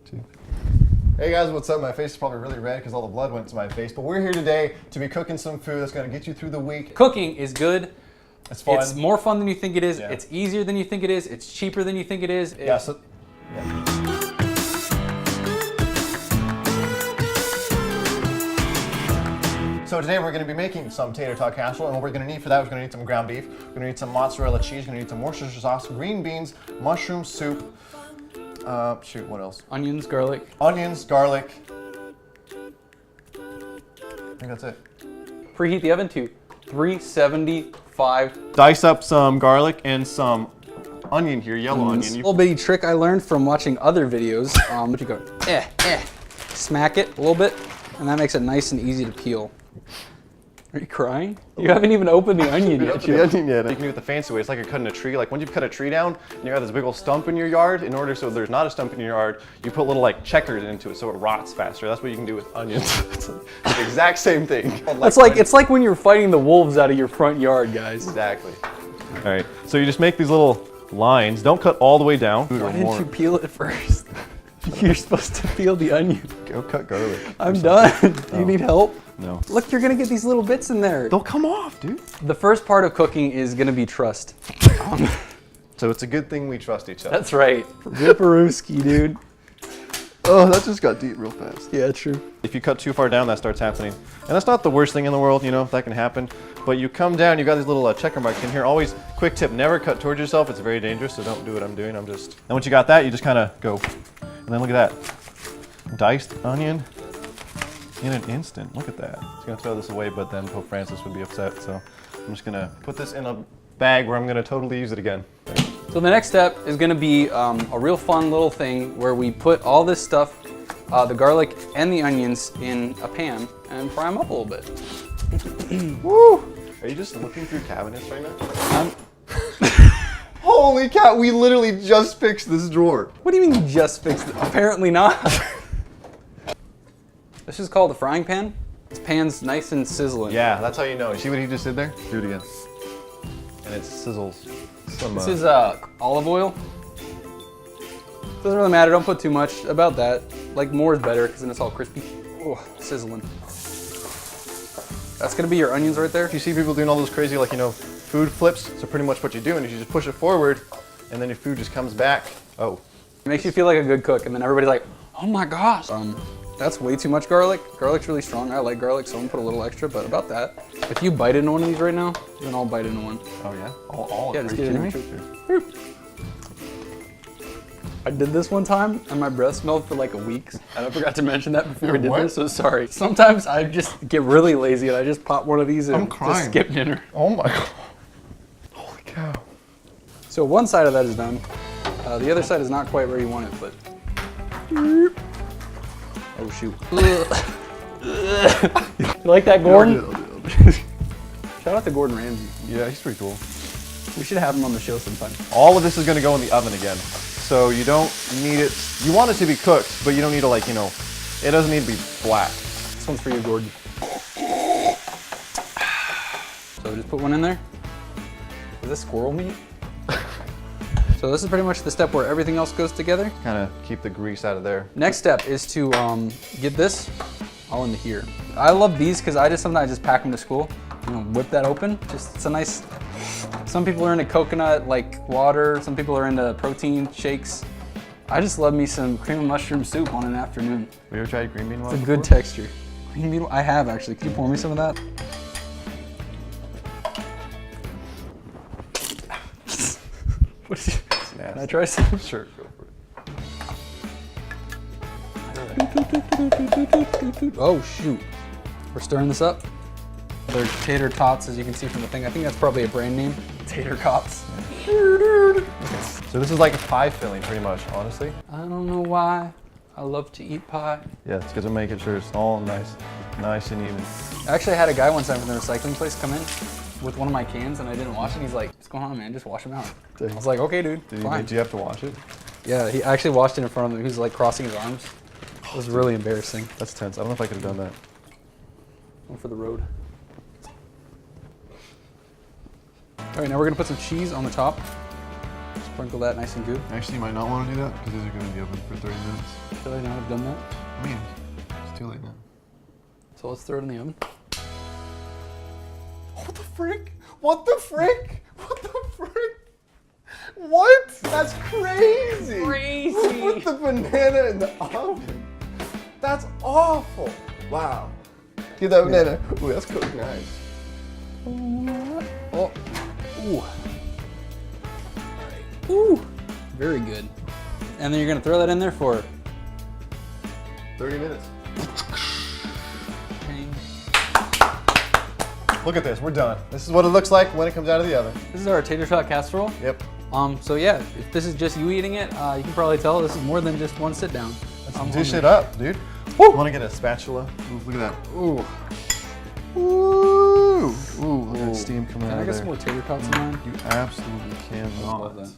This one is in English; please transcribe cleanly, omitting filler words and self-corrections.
too. Hey guys, what's up? My face is probably really red because all the blood went to my face, but we're here today to be cooking some food that's going to get you through the week. Cooking is good. It's fun. It's more fun than you think it is. Yeah. It's easier than you think it is. It's cheaper than you think it is. Yeah. So today we're going to be making some tater tot casserole, and what we're going to need for that, we're going to need some ground beef, we're going to need some mozzarella cheese, we're going to need some Worcestershire sauce, green beans, mushroom soup, what else? Onions, garlic. Onions, garlic. I think that's it. Preheat the oven to 375. Dice up some garlic and some onion here, yellow onion. Little bitty trick I learned from watching other videos. What you go, smack it a little bit, and that makes it nice and easy to peel. Are you crying? You haven't even opened the onion yet. The onion yet. You can do it the fancy way. It's like you're cutting a tree. Like when you cut a tree down and you have this big old stump in your yard, in order so there's not a stump in your yard, you put little like checkers into it so it rots faster. That's what you can do with onions. It's like the exact same thing. It's like when you're fighting the wolves out of your front yard, guys. Exactly. All right. So you just make these little lines. Don't cut all the way down. Why didn't you peel it first? You're supposed to peel the onion. Go cut garlic. I'm done. Do you need help? No. Look, you're gonna get these little bits in there. They'll come off, dude. The first part of cooking is gonna be trust. So it's a good thing we trust each other. That's right. Ripperooski, dude. Oh, that just got deep real fast. Yeah, true. If you cut too far down, that starts happening. And that's not the worst thing in the world, you know, that can happen. But you come down, you got these little checker marks in here. Always, quick tip, never cut towards yourself. It's very dangerous, so don't do what I'm doing. And once you got that, you just kind of go. And then look at that. Diced onion in an instant. Look at that. I was going to throw this away, but then Pope Francis would be upset. So I'm just going to put this in a bag where I'm going to totally use it again. So the next step is going to be a real fun little thing where we put all this stuff, the garlic and the onions, in a pan and fry them up a little bit. Woo! Are you just looking through cabinets right now? Holy cow, we literally just fixed this drawer. What do you mean you just fixed it? Apparently not. This is called a frying pan. This pan's nice and sizzling. Yeah, that's how you know. See what he just did there? Do it again. And it sizzles. This is olive oil. Doesn't really matter, don't put too much. About that. Like more is better because then it's all crispy. Oh, sizzling. That's gonna be your onions right there. You see people doing all those crazy, like, you know, food flips. So pretty much what you're doing is you just push it forward and then your food just comes back. Oh. It makes you feel like a good cook and then everybody's like, oh my gosh. That's way too much garlic. Garlic's really strong. I like garlic, so I'm gonna put a little extra, but about that. If you bite into one of these right now, then I'll bite into one. Oh yeah? All yeah, just get it in me. I did this one time and my breath smelled for like a week. And I forgot to mention that before we did this, so sorry. Sometimes I just get really lazy and I just pop one of these and just skip dinner. Oh my God. Holy cow. So one side of that is done. The other side is not quite where you want it, but. Oh shoot. You like that, Gordon? I'll do it. Shout out to Gordon Ramsay. Yeah, he's pretty cool. We should have him on the show sometime. All of this is gonna go in the oven again. So you don't need it, you want it to be cooked, but you don't need to, like, you know, it doesn't need to be black. This one's for you, Gordon. So just put one in there. Is this squirrel meat? So this is pretty much the step where everything else goes together. Kind of keep the grease out of there. Next step is to get this all into here. I love these because sometimes I just pack them to school. You know, whip that open. Just, it's a nice, some people are into coconut like water. Some people are into protein shakes. I just love me some cream of mushroom soup on an afternoon. Have you ever tried green bean water? It's a good texture. Green bean, I have actually. Can you pour me some of that? What is it? Can I try some? Sure, go for it. Oh shoot. We're stirring this up. They're tater tots, as you can see from the thing. I think that's probably a brand name. Tater tots. So this is like a pie filling pretty much, honestly. I don't know why I love to eat pie. Yeah, it's because I'm making sure it's all nice and even. I actually had a guy one time from the recycling place come in with one of my cans and I didn't wash it. He's like, what's going on, man? Just wash them out. I was like, okay, dude, fine. Do you have to wash it? Yeah, he actually washed it in front of him. He was like crossing his arms. It was really embarrassing. That's tense. I don't know if I could have done that. One for the road. All right, now we're gonna put some cheese on the top. Sprinkle that nice and good. Actually, you might not want to do that because these are going to be open for 30 minutes. I feel like now I've done that. I mean, it's too late now. So let's throw it in the oven. What the frick? What the frick? What the frick? What? That's crazy. Crazy. Who put the banana in the oven? That's awful. Wow. Get that banana. Ooh, that's cooked nice. Oh. Ooh. Ooh. Very good. And then you're gonna throw that in there for 30 minutes. Ping. Look at this. We're done. This is what it looks like when it comes out of the oven. This is our tater tot casserole. Yep. So yeah, if this is just you eating it, you can probably tell this is more than just one sit down. Let's dish it up, dude. Woo! Want to get a spatula? Ooh, look at that. Ooh. Ooh. Ooh, look at that steam coming Can out I of get there. some more tater tots in mine? You absolutely can. I love that.